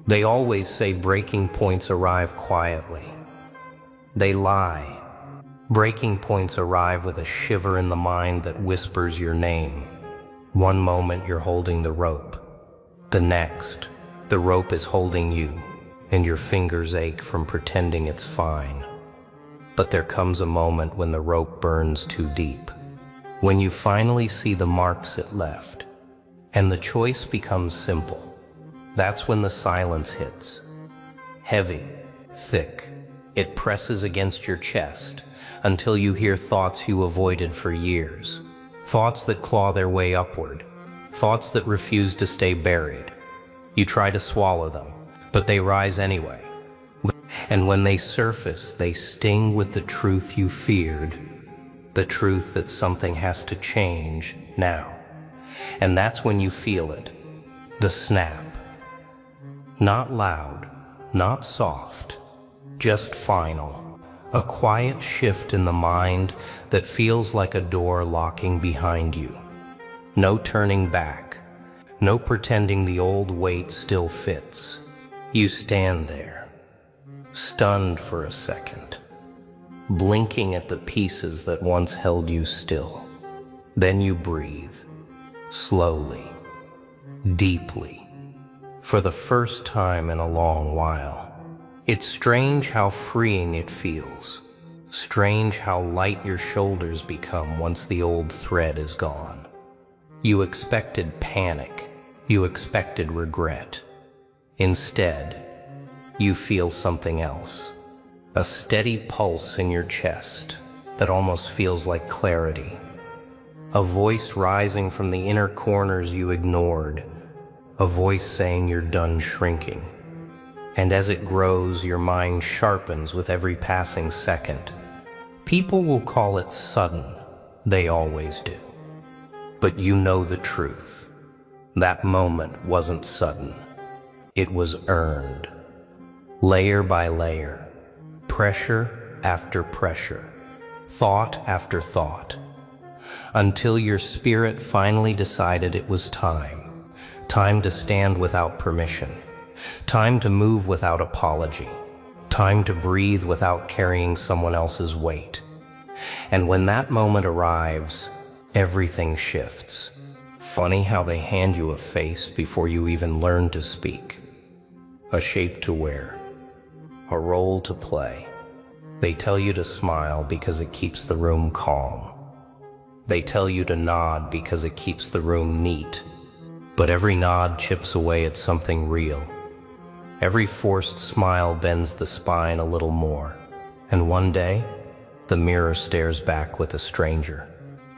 They always say breaking points arrive quietly. They lie. Breaking points arrive with a shiver in the mind that whispers your name. One moment you're holding the rope. The next, the rope is holding you, and your fingers ache from pretending it's fine. But there comes a moment when the rope burns too deep, when you finally see the marks it left, and the choice becomes simple. That's when the silence hits. Heavy, thick, it presses against your chest until you hear thoughts you avoided for years. Thoughts that claw their way upward. Thoughts that refuse to stay buried. You try to swallow them, but they rise anyway. And when they surface, they sting with the truth you feared. The truth that something has to change now. And that's when you feel it. The snap. Not loud, not soft, just final. A quiet shift in the mind that feels like a door locking behind you. No turning back, no pretending the old weight still fits. You stand there, stunned for a second, blinking at the pieces that once held you still. Then you breathe, slowly, deeply. For the first time in a long while. It's strange how freeing it feels. Strange how light your shoulders become once the old thread is gone. You expected panic. You expected regret. Instead, you feel something else. A steady pulse in your chest that almost feels like clarity. A voice rising from the inner corners you ignored. A voice saying you're done shrinking. And as it grows, your mind sharpens with every passing second. People will call it sudden. They always do. But you know the truth. That moment wasn't sudden. It was earned. Layer by layer. Pressure after pressure. Thought after thought. Until your spirit finally decided it was time. Time to stand without permission. Time to move without apology. Time to breathe without carrying someone else's weight. And when that moment arrives, everything shifts. Funny how they hand you a face before you even learn to speak. A shape to wear. A role to play. They tell you to smile because it keeps the room calm. They tell you to nod because it keeps the room neat. But every nod chips away at something real. Every forced smile bends the spine a little more. And one day, the mirror stares back with a stranger.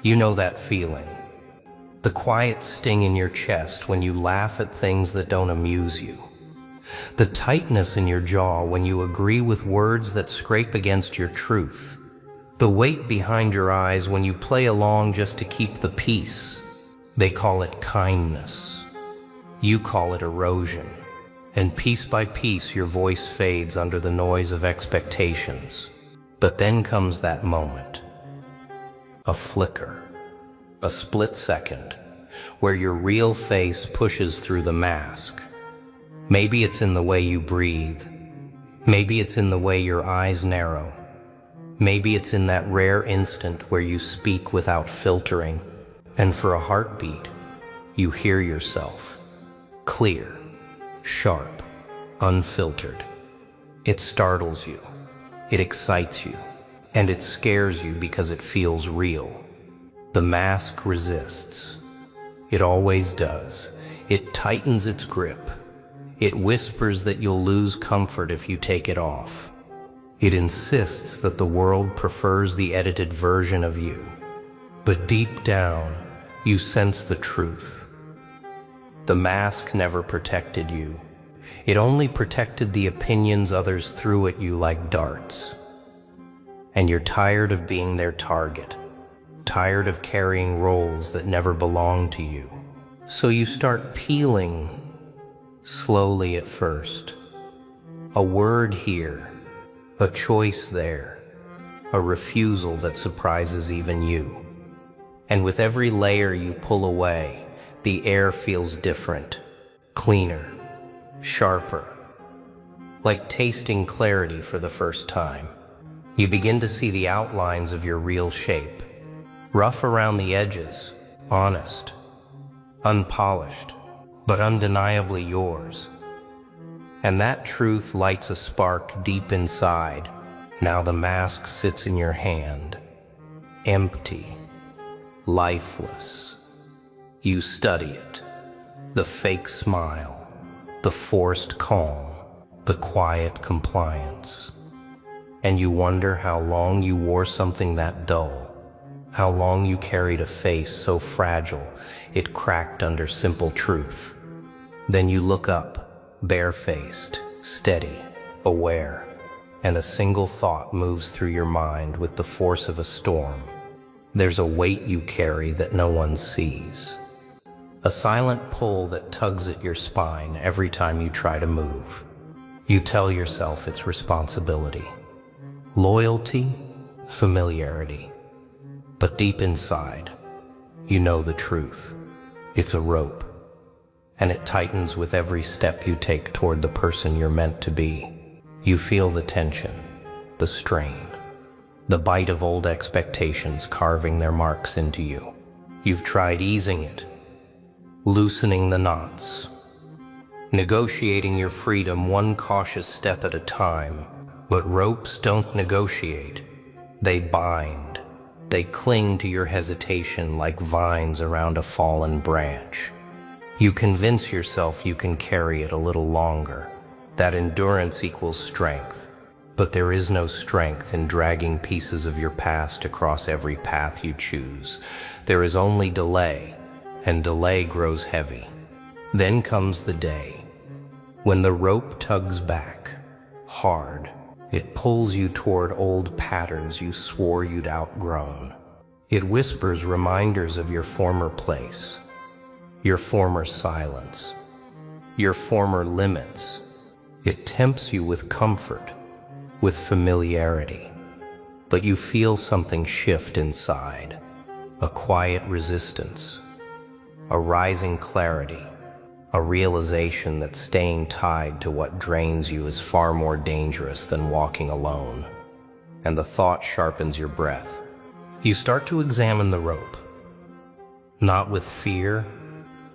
You know that feeling. The quiet sting in your chest when you laugh at things that don't amuse you. The tightness in your jaw when you agree with words that scrape against your truth. The weight behind your eyes when you play along just to keep the peace. They call it kindness. You call it erosion. And piece by piece your voice fades under the noise of expectations. But then comes that moment. A flicker. A split second. Where your real face pushes through the mask. Maybe it's in the way you breathe. Maybe it's in the way your eyes narrow. Maybe it's in that rare instant where you speak without filtering. And for a heartbeat, you hear yourself. Clear, sharp, unfiltered. It startles you. It excites you. And it scares you because it feels real. The mask resists. It always does. It tightens its grip. It whispers that you'll lose comfort if you take it off. It insists that the world prefers the edited version of you. But deep down, you sense the truth. The mask never protected you. It only protected the opinions others threw at you like darts. And you're tired of being their target, tired of carrying roles that never belonged to you. So you start peeling, slowly at first. A word here, a choice there, a refusal that surprises even you. And with every layer you pull away, the air feels different. cleaner, sharper, like tasting clarity for the first time. You begin to see the outlines of your real shape, rough around the edges, honest, unpolished, but undeniably yours. And that truth lights a spark deep inside. Now the mask sits in your hand, empty, lifeless. You study it, the fake smile, the forced calm, the quiet compliance. And you wonder how long you wore something that dull, how long you carried a face so fragile it cracked under simple truth. Then you look up, barefaced, steady, aware, and a single thought moves through your mind with the force of a storm. There's a weight you carry that no one sees, a silent pull that tugs at your spine every time you try to move. You tell yourself it's responsibility, loyalty, familiarity. But deep inside, you know the truth. It's a rope, and it tightens with every step you take toward the person you're meant to be. You feel the tension, the strain, the bite of old expectations carving their marks into you. You've tried easing it, loosening the knots, negotiating your freedom one cautious step at a time. But ropes don't negotiate. They bind. They cling to your hesitation like vines around a fallen branch. You convince yourself you can carry it a little longer, that endurance equals strength. But there is no strength in dragging pieces of your past across every path you choose. There is only delay, and delay grows heavy. Then comes the day, when the rope tugs back, hard. It pulls you toward old patterns you swore you'd outgrown. It whispers reminders of your former place, your former silence, your former limits. It tempts you with comfort, with familiarity, but you feel something shift inside, a quiet resistance, a rising clarity, a realization that staying tied to what drains you is far more dangerous than walking alone. And the thought sharpens your breath. You start to examine the rope, not with fear,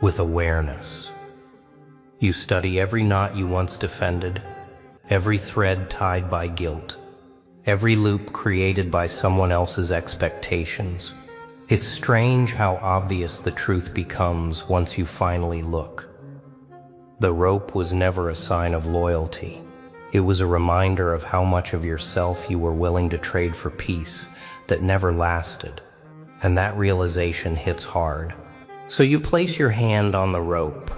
with awareness. You study every knot you once defended, every thread tied by guilt, every loop created by someone else's expectations. It's strange how obvious the truth becomes once you finally look. The rope was never a sign of loyalty. It was a reminder of how much of yourself you were willing to trade for peace that never lasted. And that realization hits hard. So you place your hand on the rope,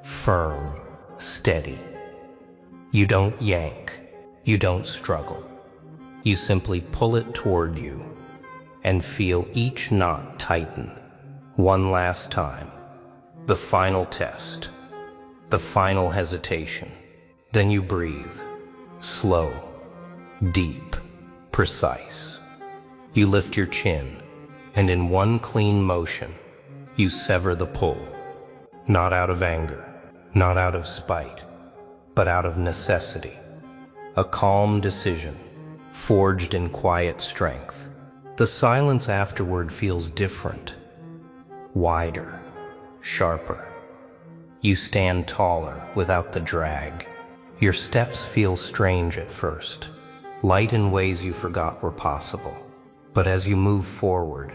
firm, steady. You don't yank, you don't struggle. You simply pull it toward you and feel each knot tighten. One last time, the final test, the final hesitation. Then you breathe, slow, deep, precise. You lift your chin, and in one clean motion, you sever the pull. Not out of anger, not out of spite, but out of necessity. A calm decision, forged in quiet strength. The silence afterward feels different, wider, sharper. You stand taller without the drag. Your steps feel strange at first, light in ways you forgot were possible. But as you move forward,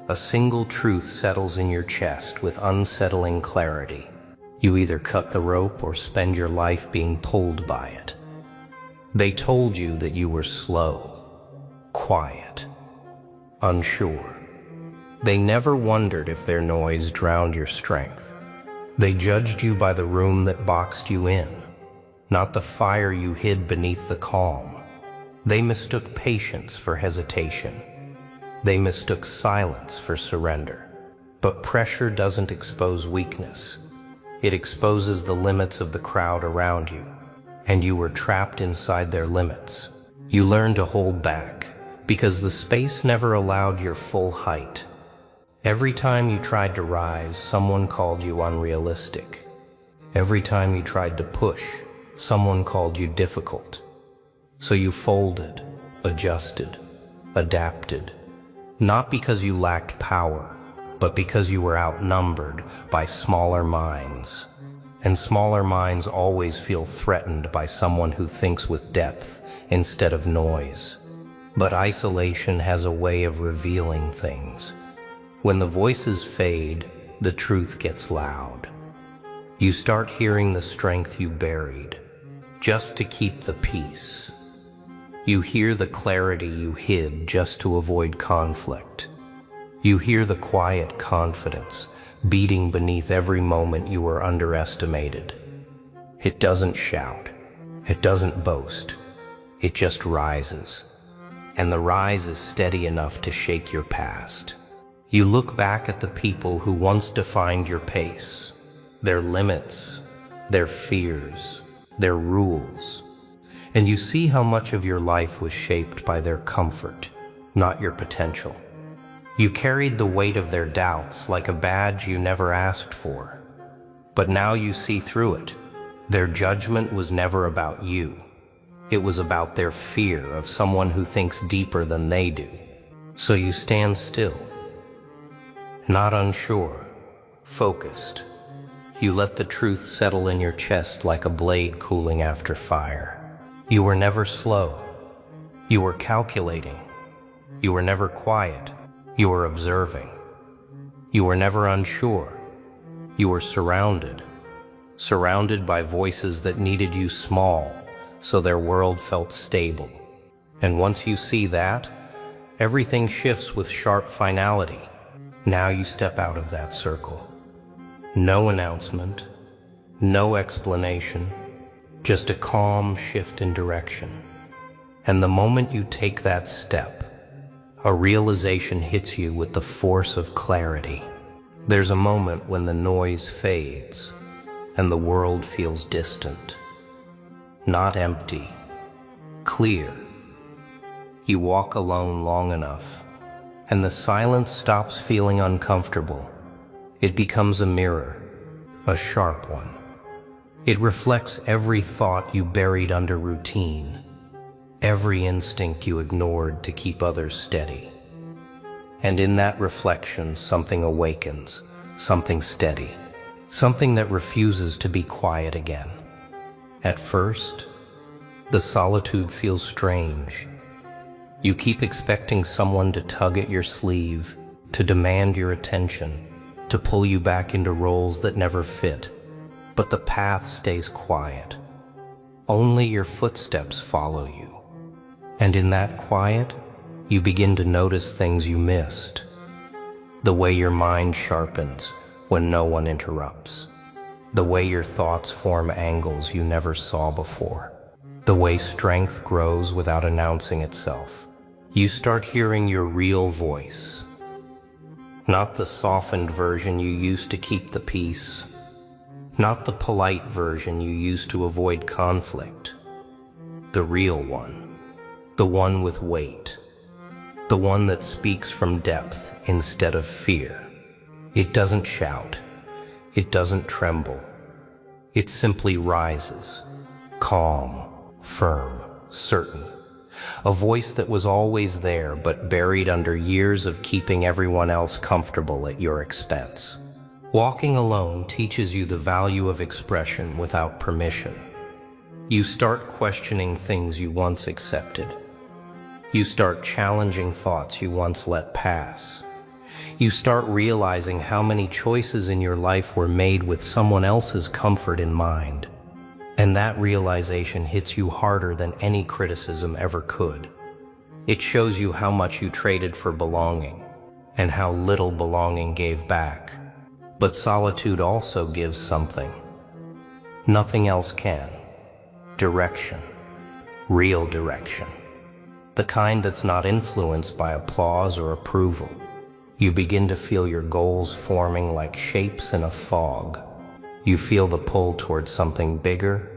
a single truth settles in your chest with unsettling clarity. You either cut the rope or spend your life being pulled by it. They told you that you were slow, quiet, unsure. They never wondered if their noise drowned your strength. They judged you by the room that boxed you in, not the fire you hid beneath the calm. They mistook patience for hesitation. They mistook silence for surrender. But pressure doesn't expose weakness. It exposes the limits of the crowd around you, and you were trapped inside their limits. You learned to hold back, because the space never allowed your full height. Every time you tried to rise, someone called you unrealistic. Every time you tried to push, someone called you difficult. So you folded, adjusted, adapted, not because you lacked power, but because you were outnumbered by smaller minds. And smaller minds always feel threatened by someone who thinks with depth instead of noise. But isolation has a way of revealing things. When the voices fade, the truth gets loud. You start hearing the strength you buried, just to keep the peace. You hear the clarity you hid just to avoid conflict. You hear the quiet confidence beating beneath every moment you were underestimated. It doesn't shout. It doesn't boast. It just rises. And the rise is steady enough to shake your past. You look back at the people who once defined your pace, their limits, their fears, their rules, and you see how much of your life was shaped by their comfort, not your potential. You carried the weight of their doubts like a badge you never asked for. But now you see through it. Their judgment was never about you. It was about their fear of someone who thinks deeper than they do. So you stand still, not unsure, focused. You let the truth settle in your chest like a blade cooling after fire. You were never slow. You were calculating. You were never quiet. You were observing. You were never unsure. You were surrounded by voices that needed you small, so their world felt stable. And once you see that, everything shifts with sharp finality. Now you step out of that circle. No announcement, no explanation, just a calm shift in direction. And the moment you take that step, a realization hits you with the force of clarity. There's a moment when the noise fades and the world feels distant, not empty, clear. You walk alone long enough, and the silence stops feeling uncomfortable. It becomes a mirror, a sharp one. It reflects every thought you buried under routine, every instinct you ignored to keep others steady. And in that reflection, something awakens, something steady, something that refuses to be quiet again. At first, the solitude feels strange. You keep expecting someone to tug at your sleeve, to demand your attention, to pull you back into roles that never fit. But the path stays quiet. Only your footsteps follow you. And in that quiet, you begin to notice things you missed. The way your mind sharpens when no one interrupts. The way your thoughts form angles you never saw before. The way strength grows without announcing itself. You start hearing your real voice. Not the softened version you used to keep the peace. Not the polite version you used to avoid conflict. The real one. The one with weight. The one that speaks from depth instead of fear. It doesn't shout. It doesn't tremble. It simply rises. Calm, firm, certain. A voice that was always there but buried under years of keeping everyone else comfortable at your expense. Walking alone teaches you the value of expression without permission. You start questioning things you once accepted. You start challenging thoughts you once let pass. You start realizing how many choices in your life were made with someone else's comfort in mind. And that realization hits you harder than any criticism ever could. It shows you how much you traded for belonging, and how little belonging gave back. But solitude also gives something. Nothing else can. Direction. Real direction. The kind that's not influenced by applause or approval. You begin to feel your goals forming like shapes in a fog. You feel the pull towards something bigger,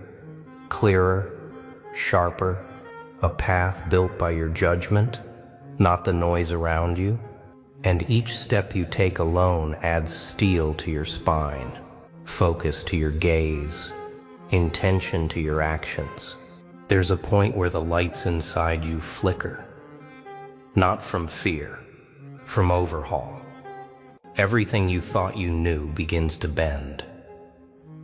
clearer, sharper, a path built by your judgment, not the noise around you. And each step you take alone adds steel to your spine. focus to your gaze, intention to your actions. There's a point where the lights inside you flicker, not from fear, from overhaul. Everything you thought you knew begins to bend.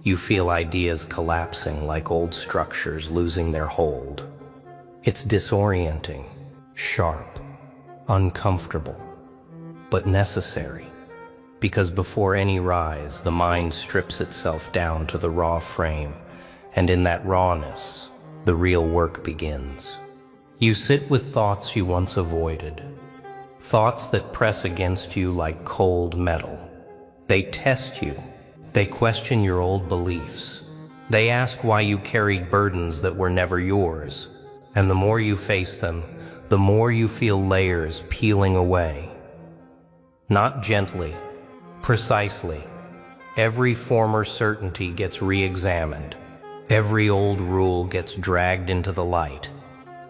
You feel ideas collapsing like old structures losing their hold. It's disorienting, sharp, uncomfortable, but necessary. Because before any rise, the mind strips itself down to the raw frame, and in that rawness, the real work begins. You sit with thoughts you once avoided, thoughts that press against you like cold metal. They test you. They question your old beliefs. They ask why you carried burdens that were never yours. And the more you face them, the more you feel layers peeling away. Not gently, precisely. Every former certainty gets re-examined. Every old rule gets dragged into the light.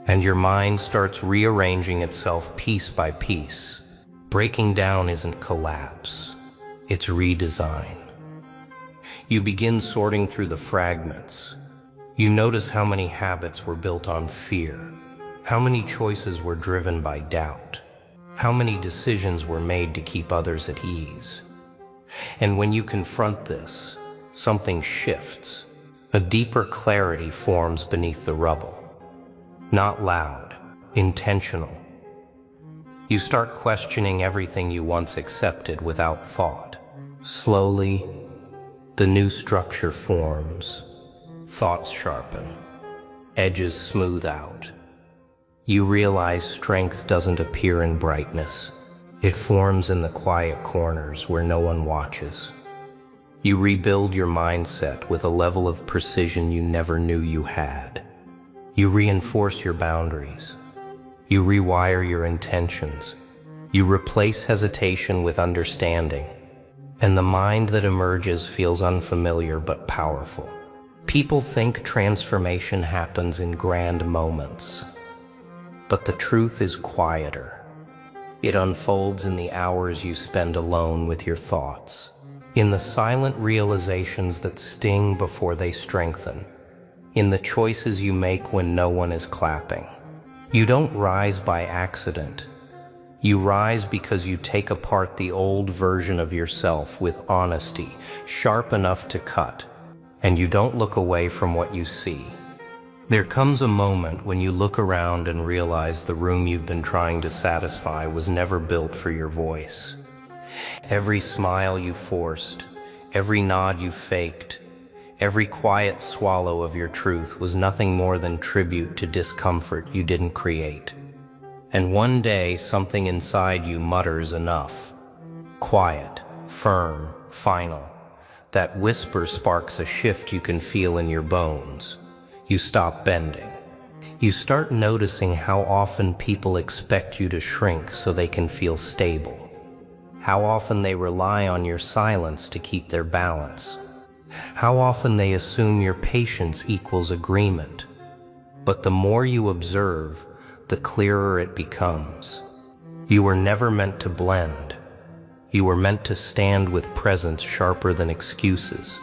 And your mind starts rearranging itself piece by piece. Breaking down isn't collapse, it's redesign. You begin sorting through the fragments. You notice how many habits were built on fear, how many choices were driven by doubt, how many decisions were made to keep others at ease. And when you confront this, something shifts. A deeper clarity forms beneath the rubble. Not loud, intentional. You start questioning everything you once accepted without thought. Slowly, the new structure forms. Thoughts sharpen. Edges smooth out. You realize strength doesn't appear in brightness. It forms in the quiet corners where no one watches. You rebuild your mindset with a level of precision you never knew you had. You reinforce your boundaries. You rewire your intentions. You replace hesitation with understanding. And the mind that emerges feels unfamiliar but powerful. People think transformation happens in grand moments. But the truth is quieter. It unfolds in the hours you spend alone with your thoughts, in the silent realizations that sting before they strengthen, in the choices you make when no one is clapping. You don't rise by accident. You rise because you take apart the old version of yourself with honesty, sharp enough to cut, and you don't look away from what you see. There comes a moment when you look around and realize the room you've been trying to satisfy was never built for your voice. Every smile you forced, every nod you faked, every quiet swallow of your truth was nothing more than tribute to discomfort you didn't create. And one day, something inside you mutters enough. Quiet, firm, final. That whisper sparks a shift you can feel in your bones. You stop bending. You start noticing how often people expect you to shrink so they can feel stable. How often they rely on your silence to keep their balance. How often they assume your patience equals agreement. But the more you observe, the clearer it becomes. You were never meant to blend. You were meant to stand with presence sharper than excuses.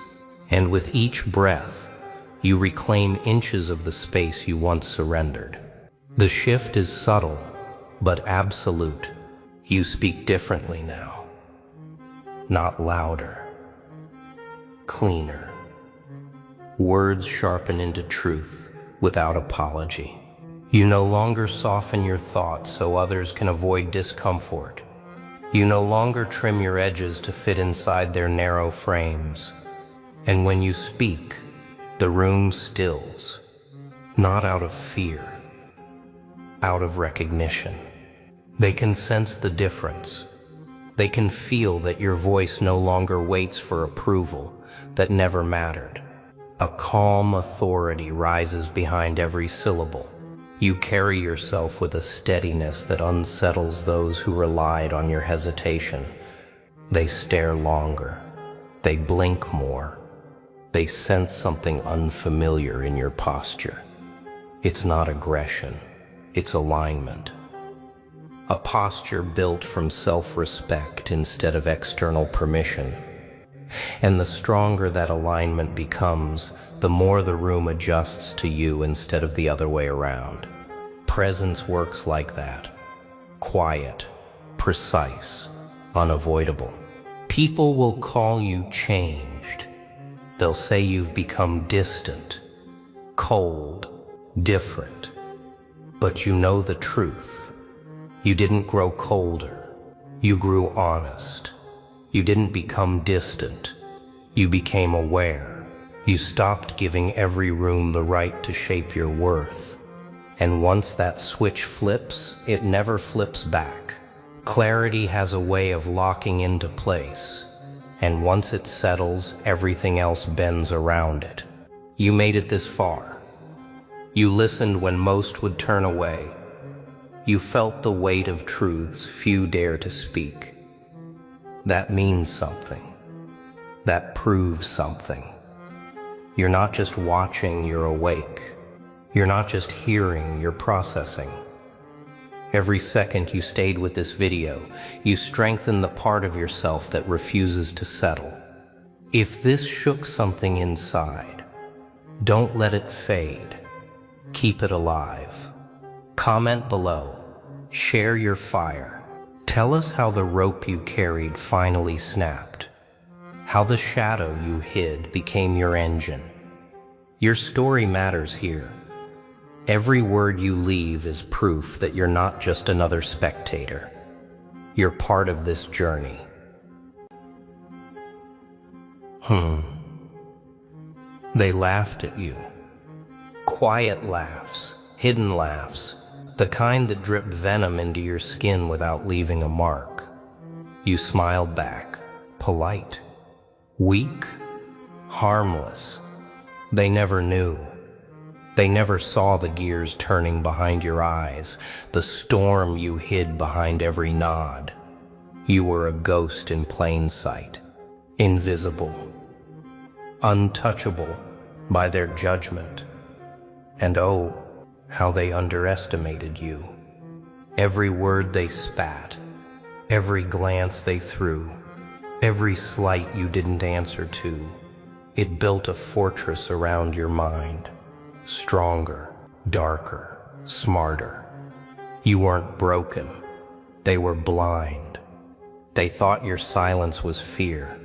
And with each breath, you reclaim inches of the space you once surrendered. The shift is subtle, but absolute. You speak differently now. Not louder. Cleaner. Words sharpen into truth without apology. You no longer soften your thoughts so others can avoid discomfort. You no longer trim your edges to fit inside their narrow frames. And when you speak, the room stills, not out of fear, out of recognition. They can sense the difference. They can feel that your voice no longer waits for approval that never mattered. A calm authority rises behind every syllable. You carry yourself with a steadiness that unsettles those who relied on your hesitation. They stare longer. They blink more. They sense something unfamiliar in your posture. It's not aggression. It's alignment. A posture built from self-respect instead of external permission. And the stronger that alignment becomes, the more the room adjusts to you instead of the other way around. Presence works like that. Quiet, precise, unavoidable. People will call you changed. They'll say you've become distant, cold, different. But you know the truth. You didn't grow colder. You grew honest. You didn't become distant. You became aware. You stopped giving every room the right to shape your worth. And once that switch flips, it never flips back. Clarity has a way of locking into place. And once it settles, everything else bends around it. You made it this far. You listened when most would turn away. You felt the weight of truths few dare to speak. That means something. That proves something. You're not just watching, you're awake. You're not just hearing, you're processing. Every second you stayed with this video, you strengthened the part of yourself that refuses to settle. If this shook something inside, don't let it fade. Keep it alive. Comment below. Share your fire. Tell us how the rope you carried finally snapped. How the shadow you hid became your engine. Your story matters here. Every word you leave is proof that you're not just another spectator. You're part of this journey. They laughed at you. Quiet laughs, hidden laughs, the kind that drip venom into your skin without leaving a mark. You smiled back, polite, weak, harmless. They never knew. They never saw the gears turning behind your eyes, the storm you hid behind every nod. You were a ghost in plain sight, invisible, untouchable by their judgment. And oh, how they underestimated you. Every word they spat, every glance they threw, every slight you didn't answer to, it built a fortress around your mind. Stronger, darker, smarter. You weren't broken. They were blind. They thought your silence was fear.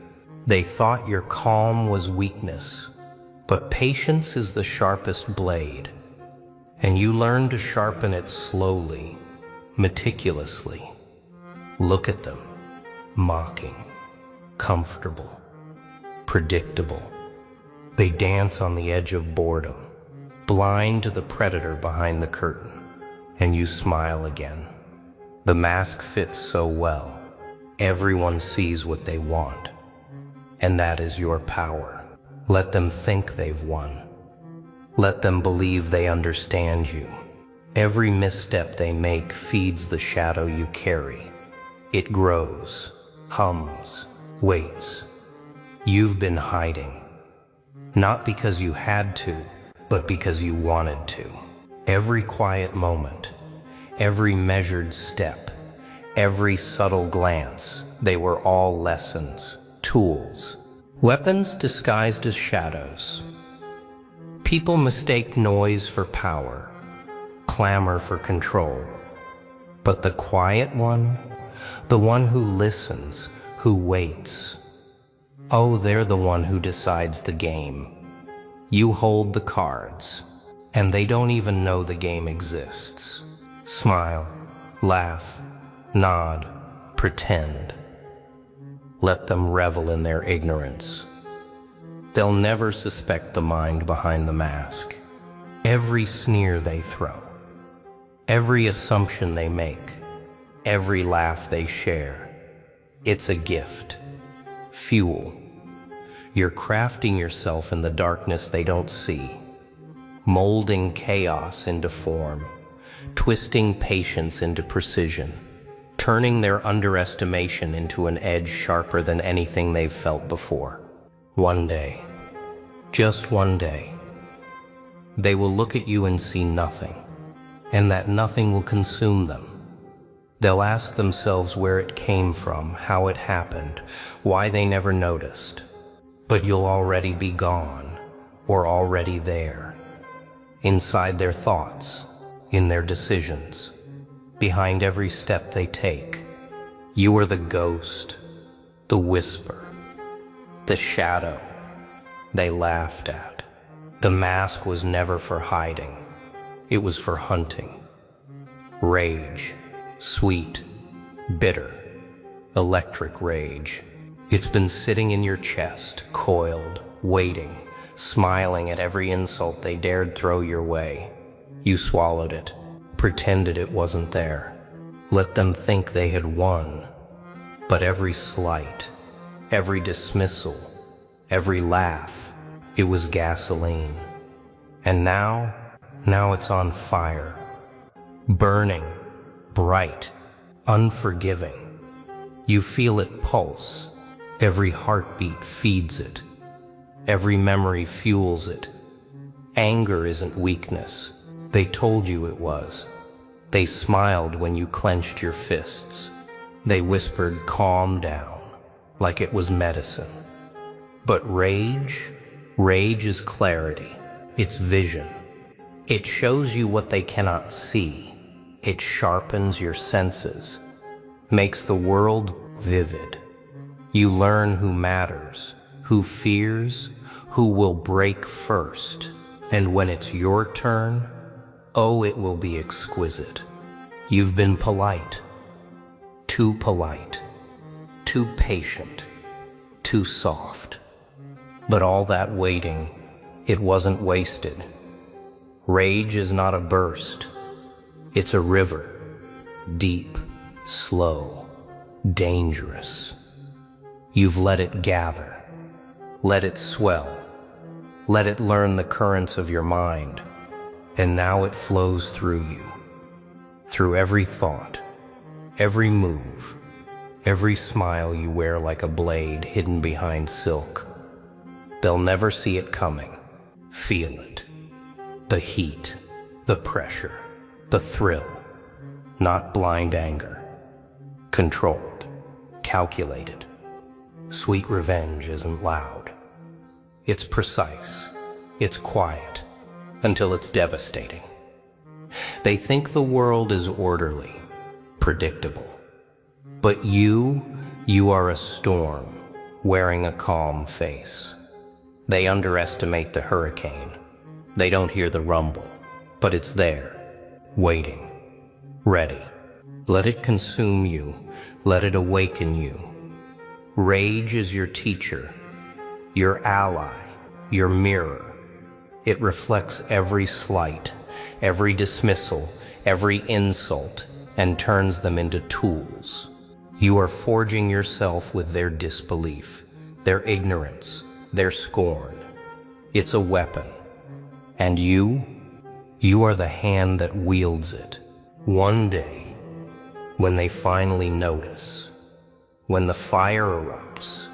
They thought your calm was weakness. But patience is the sharpest blade. And you learn to sharpen it slowly, meticulously. Look at them, mocking, comfortable, predictable. They dance on the edge of boredom, blind to the predator behind the curtain, and you smile again. The mask fits so well. Everyone sees what they want, and that is your power. Let them think they've won. Let them believe they understand you. Every misstep they make feeds the shadow you carry. It grows, hums, waits. You've been hiding, not because you had to, but because you wanted to. Every quiet moment, every measured step, every subtle glance, they were all lessons, tools, weapons disguised as shadows. People mistake noise for power, clamor for control. But the quiet one, the one who listens, who waits, oh, they're the one who decides the game. You hold the cards, and they don't even know the game exists. Smile, laugh, nod, pretend. Let them revel in their ignorance. They'll never suspect the mind behind the mask. Every sneer they throw, every assumption they make, every laugh they share, it's a gift, fuel. You're crafting yourself in the darkness they don't see, molding chaos into form, twisting patience into precision, turning their underestimation into an edge sharper than anything they've felt before. One day, just one day, they will look at you and see nothing, and that nothing will consume them. They'll ask themselves where it came from, how it happened, why they never noticed. but you'll already be gone, or already there, inside their thoughts, in their decisions, behind every step they take. You are the ghost, the whisper, the shadow they laughed at. The mask was never for hiding, it was for hunting. Rage, sweet, bitter, electric rage. It's been sitting in your chest, coiled, waiting, smiling at every insult they dared throw your way. You swallowed it, pretended it wasn't there. Let them think they had won. But every slight, every dismissal, every laugh, it was gasoline. And now it's on fire. Burning, bright, unforgiving. You feel it pulse. Every heartbeat feeds it. Every memory fuels it. Anger isn't weakness. They told you it was. They smiled when you clenched your fists. They whispered, "Calm down," like it was medicine. But rage is clarity. It's vision. It shows you what they cannot see. It sharpens your senses, makes the world vivid. You learn who matters, who fears, who will break first. And when it's your turn, oh, it will be exquisite. You've been polite, too patient, too soft. But all that waiting, it wasn't wasted. Rage is not a burst. It's a river, deep, slow, dangerous. You've let it gather, let it swell, let it learn the currents of your mind, and now it flows through you, through every thought, every move, every smile you wear like a blade hidden behind silk. They'll never see it coming. Feel it. The heat, the pressure, the thrill, not blind anger. Controlled, calculated. Sweet revenge isn't loud. It's precise. It's quiet, until it's devastating. They think the world is orderly, predictable. But you are a storm, wearing a calm face. They underestimate the hurricane. They don't hear the rumble, but it's there, waiting, ready. Let it consume you. Let it awaken you. Rage is your teacher, your ally, your mirror. It reflects every slight, every dismissal, every insult, and turns them into tools. You are forging yourself with their disbelief, their ignorance, their scorn. It's a weapon. And you are the hand that wields it. One day, when they finally notice, when the fire erupts,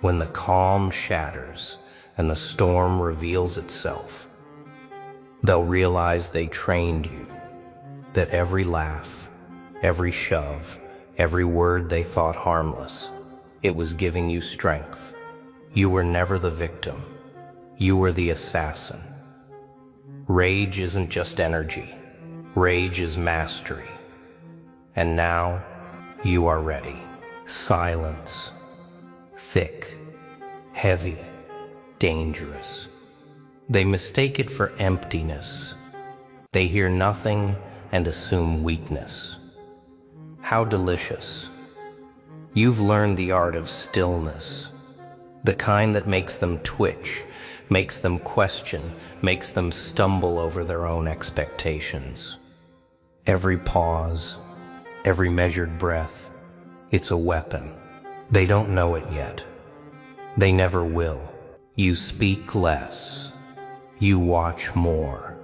when the calm shatters and the storm reveals itself, they'll realize they trained you, that every laugh, every shove, every word they thought harmless, it was giving you strength. You were never the victim. You were the assassin. Rage isn't just energy. Rage is mastery. And now, you are ready. Silence. Thick. Heavy. Dangerous. They mistake it for emptiness. They hear nothing and assume weakness. How delicious. You've learned the art of stillness. The kind that makes them twitch, makes them question, makes them stumble over their own expectations. Every pause, every measured breath, it's a weapon. They don't know it yet. They never will. You speak less. You watch more.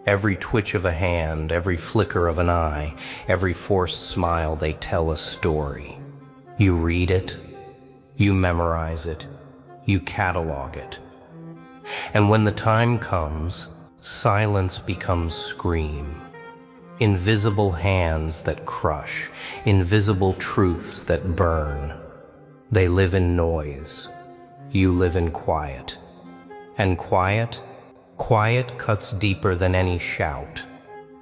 Every twitch of a hand, every flicker of an eye, every forced smile, they tell a story. You read it, you memorize it, you catalog it. And when the time comes, silence becomes scream. Invisible hands that crush, invisible truths that burn. They live in noise. You live in quiet. And quiet cuts deeper than any shout.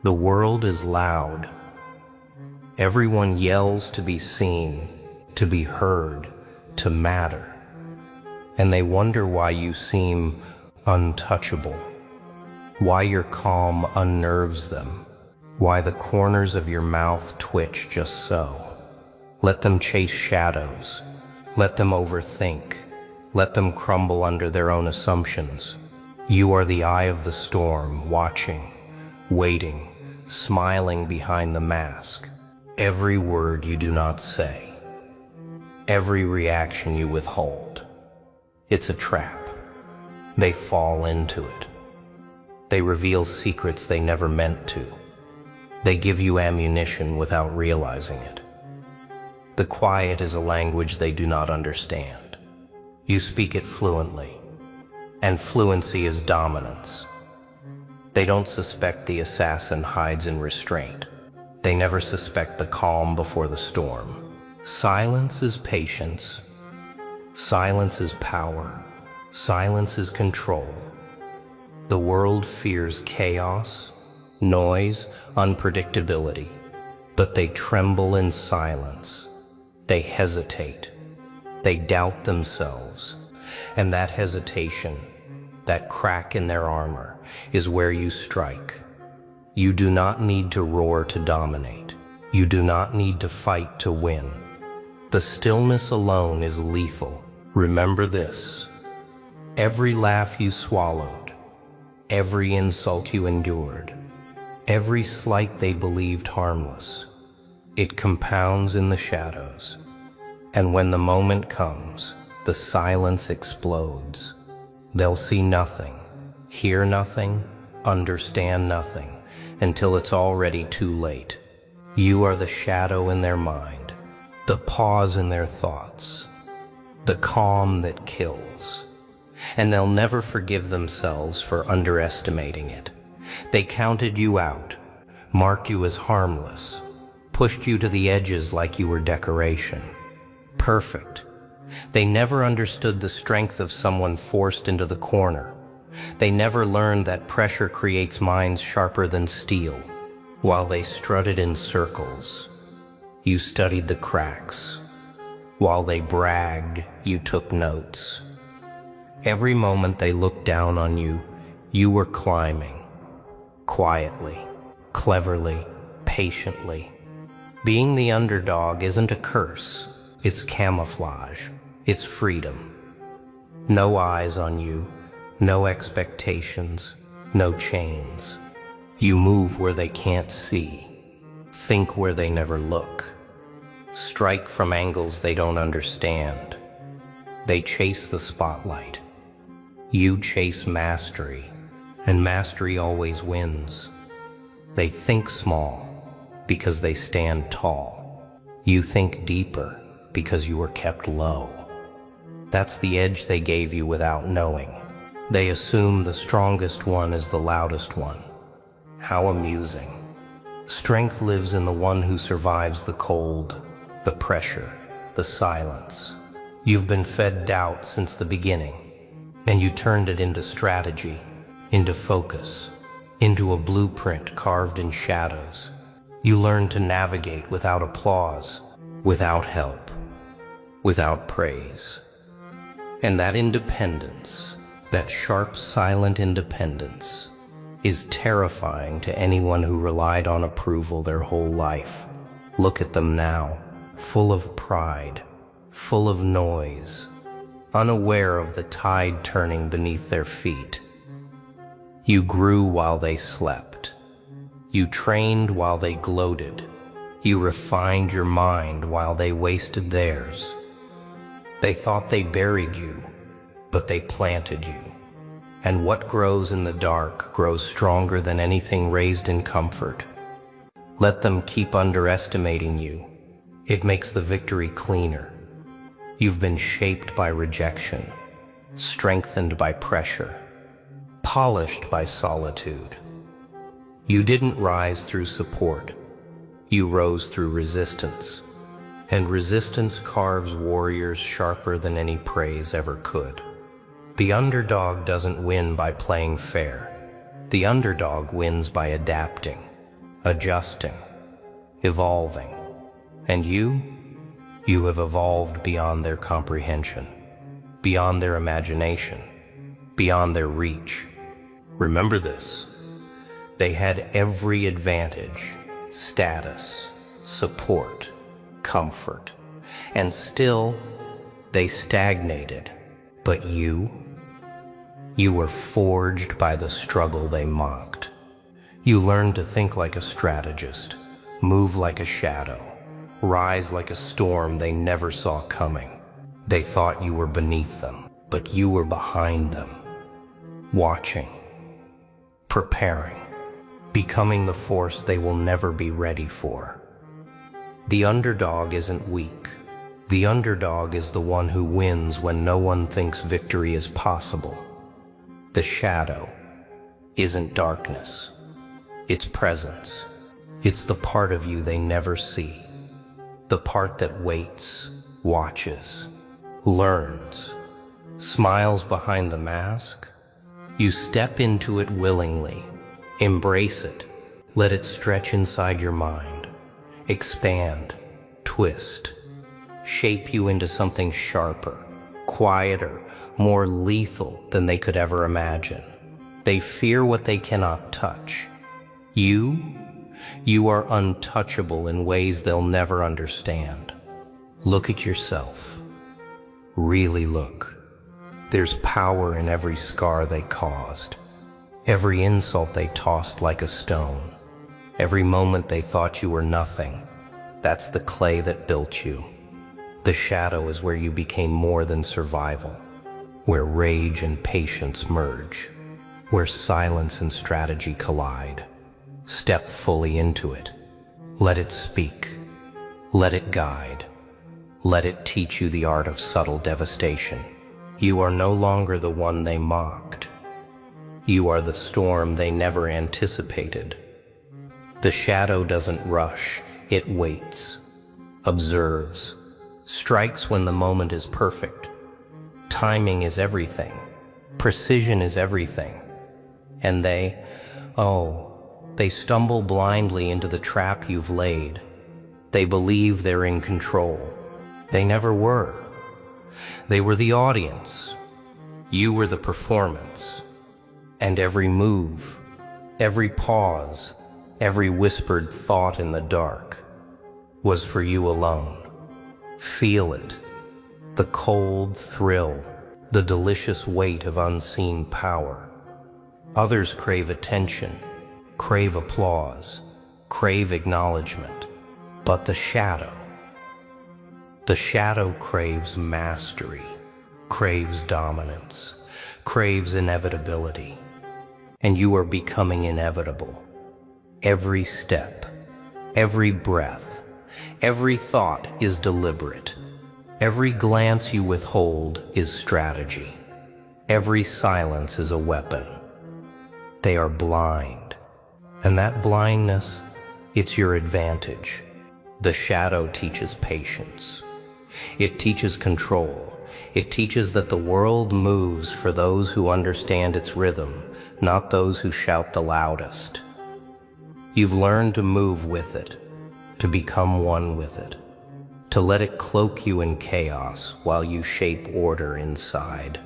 The world is loud. Everyone yells to be seen, to be heard, to matter. And they wonder why you seem untouchable, why your calm unnerves them, why the corners of your mouth twitch just so. Let them chase shadows. Let them overthink. Let them crumble under their own assumptions. You are the eye of the storm, watching, waiting, smiling behind the mask. Every word you do not say, every reaction you withhold, it's a trap. They fall into it. They reveal secrets they never meant to. They give you ammunition without realizing it. The quiet is a language they do not understand. You speak it fluently, and fluency is dominance. They don't suspect the assassin hides in restraint. They never suspect the calm before the storm. Silence is patience. Silence is power. Silence is control. The world fears chaos, noise, unpredictability, but they tremble in silence. They hesitate. They doubt themselves. And that hesitation, that crack in their armor, is where you strike. You do not need to roar to dominate. You do not need to fight to win. The stillness alone is lethal. Remember this. Every laugh you swallowed, every insult you endured, every slight they believed harmless, it compounds in the shadows. And when the moment comes, the silence explodes. They'll see nothing, hear nothing, understand nothing, until it's already too late. You are the shadow in their mind, the pause in their thoughts, the calm that kills. And they'll never forgive themselves for underestimating it. They counted you out, marked you as harmless, pushed you to the edges like you were decoration. Perfect. They never understood the strength of someone forced into the corner. They never learned that pressure creates minds sharper than steel. While they strutted in circles, you studied the cracks. While they bragged, you took notes. Every moment they looked down on you, you were climbing. Quietly, cleverly, patiently. Being the underdog isn't a curse. It's camouflage. It's freedom. No eyes on you, no expectations, no chains. You move where they can't see, think where they never look, strike from angles they don't understand. They chase the spotlight. You chase mastery, and mastery always wins. They think small because they stand tall. You think deeper because you were kept low. That's the edge they gave you without knowing. They assume the strongest one is the loudest one. How amusing. Strength lives in the one who survives the cold, the pressure, the silence. You've been fed doubt since the beginning, and you turned it into strategy, into focus, into a blueprint carved in shadows. You learned to navigate without applause, without help, without praise. And that independence, that sharp, silent independence, is terrifying to anyone who relied on approval their whole life. Look at them now, full of pride, full of noise, unaware of the tide turning beneath their feet. You grew while they slept. You trained while they gloated. You refined your mind while they wasted theirs. They thought they buried you, but they planted you. And what grows in the dark grows stronger than anything raised in comfort. Let them keep underestimating you. It makes the victory cleaner. You've been shaped by rejection, strengthened by pressure, polished by solitude. You didn't rise through support. You rose through resistance. and resistance carves warriors sharper than any praise ever could. The underdog doesn't win by playing fair. The underdog wins by adapting, adjusting, evolving. And you have evolved beyond their comprehension, beyond their imagination, beyond their reach. Remember this. They had every advantage, status, support, comfort, and still they stagnated. But you were forged by the struggle they mocked. You learned to think like a strategist, move like a shadow, rise like a storm they never saw coming. They thought you were beneath them, but you were behind them, watching, preparing, becoming the force they will never be ready for. The underdog isn't weak. The underdog is the one who wins when no one thinks victory is possible. The shadow isn't darkness. It's presence. It's the part of you they never see. The part that waits, watches, learns, smiles behind the mask. You step into it willingly. Embrace it. Let it stretch inside your mind. Expand, twist, shape you into something sharper, quieter, more lethal than they could ever imagine. They fear what they cannot touch. You are untouchable in ways they'll never understand. Look at yourself. Really look. There's power in every scar they caused, every insult they tossed like a stone, every moment they thought you were nothing. That's the clay that built you. The shadow is where you became more than survival, where rage and patience merge, where silence and strategy collide. Step fully into it. Let it speak. Let it guide. Let it teach you the art of subtle devastation. You are no longer the one they mocked. You are the storm they never anticipated. The shadow doesn't rush. It waits, observes, strikes when the moment is perfect. Timing is everything. Precision is everything. And they stumble blindly into the trap you've laid. They believe they're in control. They never were. They were the audience. You were the performance. And every move, every pause, every whispered thought in the dark was for you alone. Feel it. The cold thrill, the delicious weight of unseen power. Others crave attention, crave applause, crave acknowledgement. But the shadow craves mastery, craves dominance, craves inevitability. And you are becoming inevitable. Every step, every breath, every thought is deliberate. Every glance you withhold is strategy. Every silence is a weapon. They are blind. And that blindness, it's your advantage. The shadow teaches patience. It teaches control. It teaches that the world moves for those who understand its rhythm, not those who shout the loudest. You've learned to move with it, to become one with it, to let it cloak you in chaos while you shape order inside.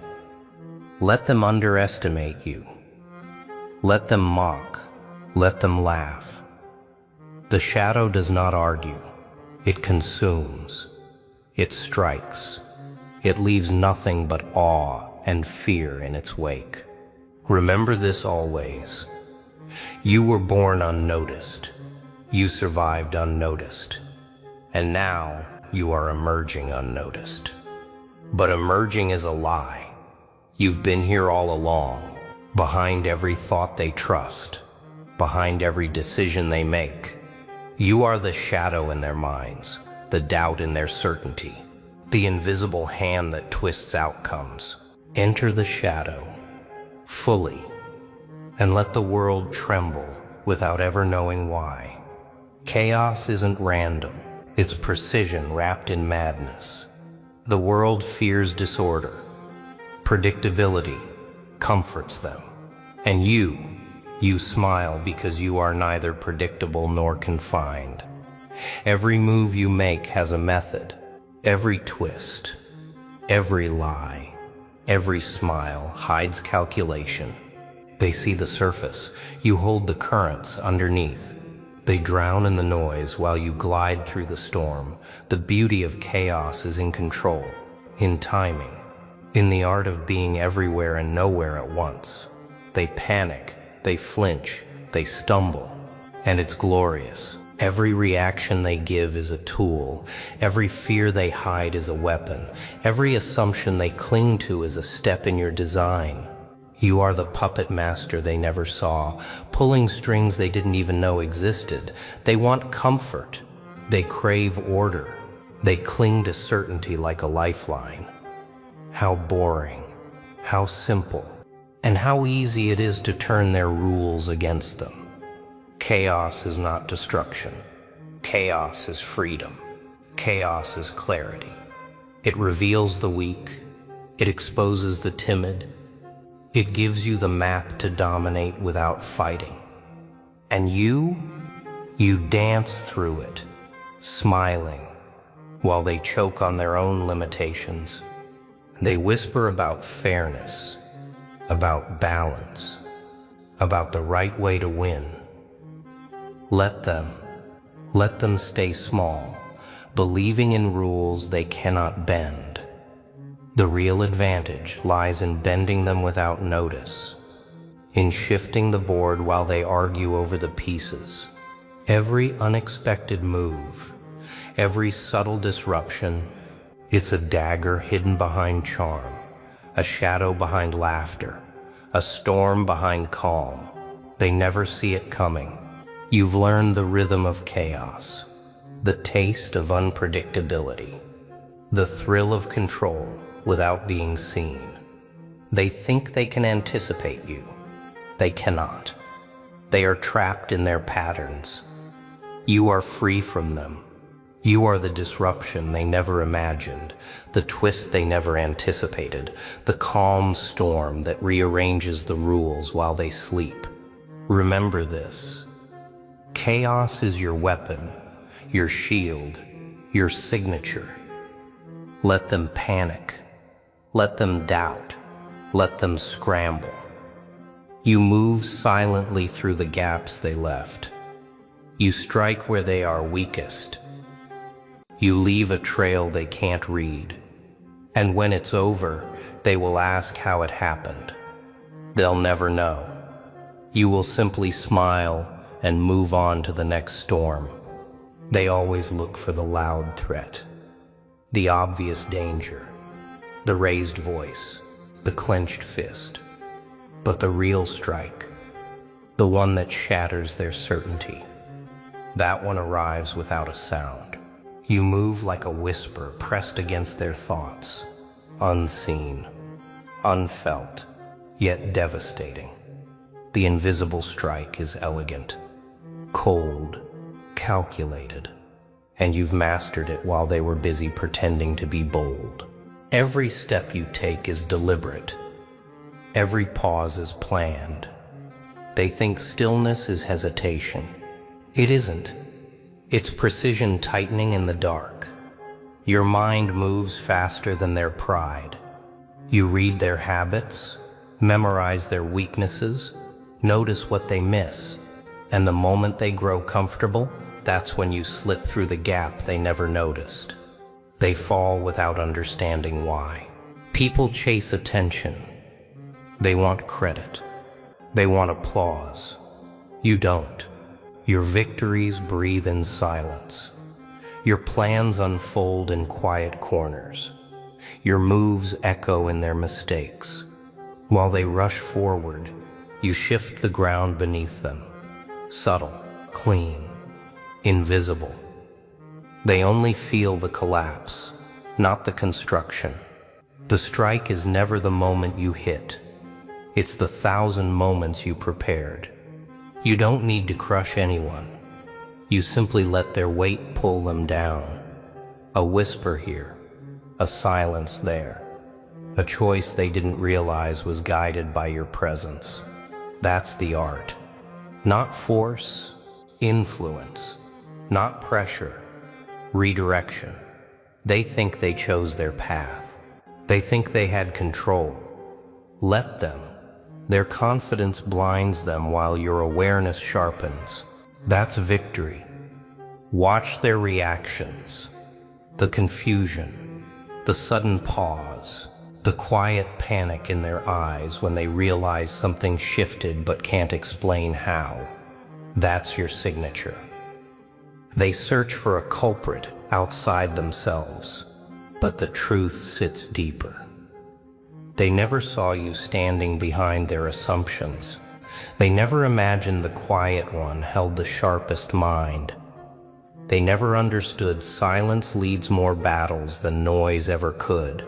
Let them underestimate you. Let them mock. Let them laugh. The shadow does not argue. It consumes. It strikes. It leaves nothing but awe and fear in its wake. Remember this always. You were born unnoticed. You survived unnoticed. And now you are emerging unnoticed. But emerging is a lie. You've been here all along, behind every thought they trust, behind every decision they make. You are the shadow in their minds, the doubt in their certainty, the invisible hand that twists outcomes. Enter the shadow, fully, and let the world tremble without ever knowing why. Chaos isn't random. It's precision wrapped in madness. The world fears disorder. Predictability comforts them. And you smile because you are neither predictable nor confined. Every move you make has a method. Every twist, every lie, every smile hides calculation. They see the surface. You hold the currents underneath. They drown in the noise while you glide through the storm. The beauty of chaos is in control, in timing, in the art of being everywhere and nowhere at once. They panic, they flinch, they stumble, and it's glorious. Every reaction they give is a tool. Every fear they hide is a weapon. Every assumption they cling to is a step in your design. You are the puppet master they never saw, pulling strings they didn't even know existed. They want comfort. They crave order. They cling to certainty like a lifeline. How boring, how simple, and how easy it is to turn their rules against them. Chaos is not destruction. Chaos is freedom. Chaos is clarity. It reveals the weak. It exposes the timid. It gives you the map to dominate without fighting. And you dance through it, smiling, while they choke on their own limitations. They whisper about fairness, about balance, about the right way to win. Let them stay small, believing in rules they cannot bend. The real advantage lies in bending them without notice, in shifting the board while they argue over the pieces. Every unexpected move, every subtle disruption, it's a dagger hidden behind charm, a shadow behind laughter, a storm behind calm. They never see it coming. You've learned the rhythm of chaos, the taste of unpredictability, the thrill of control without being seen. They think they can anticipate you. They cannot. They are trapped in their patterns. You are free from them. You are the disruption they never imagined, the twist they never anticipated, the calm storm that rearranges the rules while they sleep. Remember this. Chaos is your weapon, your shield, your signature. Let them panic. Let them doubt. Let them scramble. You move silently through the gaps they left. You strike where they are weakest. You leave a trail they can't read. And when it's over, they will ask how it happened. They'll never know. You will simply smile and move on to the next storm. They always look for the loud threat, the obvious danger, the raised voice, the clenched fist. But the real strike, the one that shatters their certainty, that one arrives without a sound. You move like a whisper pressed against their thoughts, unseen, unfelt, yet devastating. The invisible strike is elegant, cold, calculated, and you've mastered it while they were busy pretending to be bold. Every step you take is deliberate. Every pause is planned. They think stillness is hesitation. It isn't. It's precision tightening in the dark. Your mind moves faster than their pride. You read their habits, memorize their weaknesses, notice what they miss, and the moment they grow comfortable, that's when you slip through the gap they never noticed. They fall without understanding why. People chase attention. They want credit. They want applause. You don't. Your victories breathe in silence. Your plans unfold in quiet corners. Your moves echo in their mistakes. While they rush forward, you shift the ground beneath them. Subtle, clean, invisible. They only feel the collapse, not the construction. The strike is never the moment you hit. It's the 1,000 moments you prepared. You don't need to crush anyone. You simply let their weight pull them down. A whisper here, a silence there, a choice they didn't realize was guided by your presence. That's the art. Not force, influence. Not pressure, redirection. They think they chose their path. They think they had control. Let them. Their confidence blinds them while your awareness sharpens. That's victory. Watch their reactions. The confusion, the sudden pause, the quiet panic in their eyes when they realize something shifted but can't explain how. That's your signature. They search for a culprit outside themselves, but the truth sits deeper. They never saw you standing behind their assumptions. They never imagined the quiet one held the sharpest mind. They never understood silence leads more battles than noise ever could.